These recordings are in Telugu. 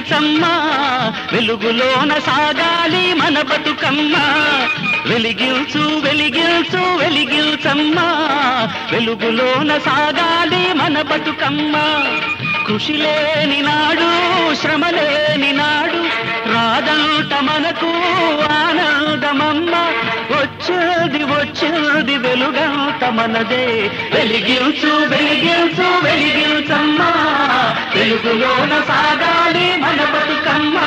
వెలిగించమ్మా వెలుగులోన సాగాలి మన బతుకమ్మ వెలిగించు వెలిగించు వెలిగించమ్మా వెలుగులోన సాగాలి మన బతుకమ్మ కృషి లేని నాడు శ్రమ లేని నాడు రాదంట మనకు ఆనందమమ్మ వచ్చేది వచ్చేది వెలుగంట మనదే వెలిగించు వెలిగించు వెలిగించమ్మా వెలుగులోన సాగాలి మన బతుకమ్మ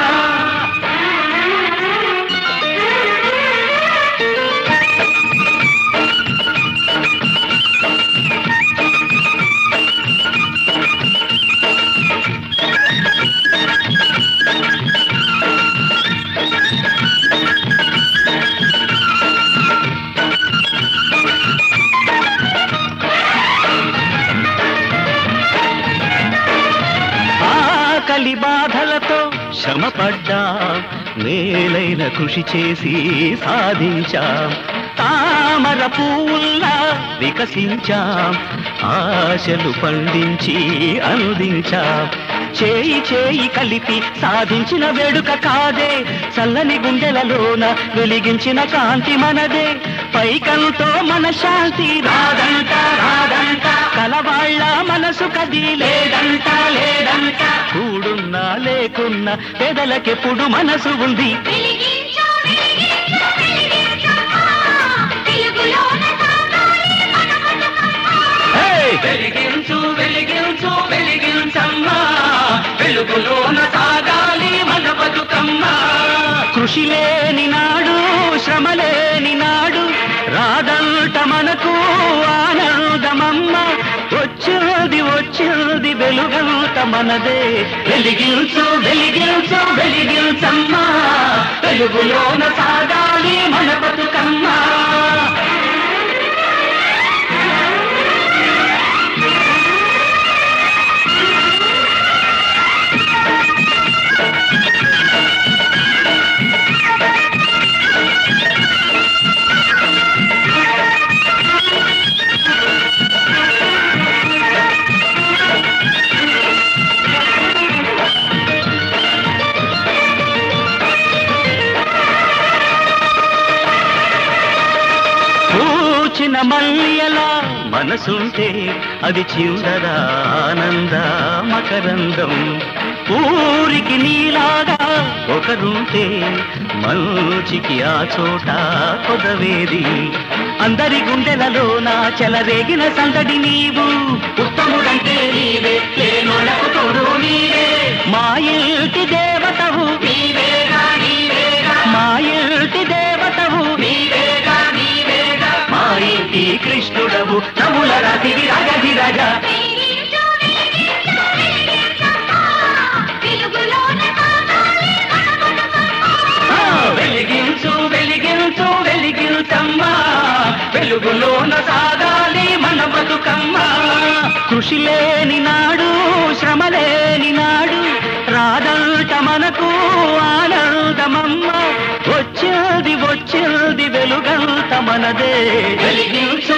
కలి బాధలతో శ్రమపడ్డాం మేలైన కృషి చేసి సాధించాం తామర పువ్వుల్లా వికసించాం ఆశలు పండించి అందించాం చేయి చేయి కలిపి సాధించిన వేడుక కాదే చల్లని గుండెలలోన వెలిగించిన కాంతి మనదే పైకంతో మన శాంతి రాదంట రాదంట కలవాళ్ళ మనసు కది లేదంట లేదంట కూడున్నా లేకున్నా పేదలకెప్పుడు మనసు ఉంది వెలిగించు వెలిగించు వెలిగించమ్మా వెలుగులోన సాగాలి మన బతుకమ్మ కృషి లేని నాడు శ్రమ లేని నాడు రాదంట మనకు ఆనందమమ్మ వచ్చేది వచ్చేది వెలుగంట మనదే వెలిగించు వెలిగించు వెలిగించమ్మా వెలుగులోన సాగాలి మన బతుకమ్మ పూచిన మల్లియలా మనసుంటే అది చివరదా ఆనంద మకరందం ఊరికి నీలాగా ఒకరుంటే మంచికి ఆ చోట కొదవేది అందరి గుండెలలోన చెలరేగిన సందడి నీవు ఉత్తముడంటే నీవే లేనోళ్ళకు తోడు నీవే మా ఇంటి దేవతవు నీవేగా నీవేగా మా ఇంటి దేవతవు నీవేగా నీవేగా మా ఇంటి కృష్ణుడవు నముల రాతివి రాగధిరగ వెలిగించు వెలిగించు వెలిగించమ్మా వెలుగులోన సాగాలి మన బతుకమ్మ కృషి లేని నాడు శ్రమ లేని నాడు రాదంట మనకు ఆనందమమ్మ వచ్చేది వచ్చేది వెలుగంట మనదే వెలిగించు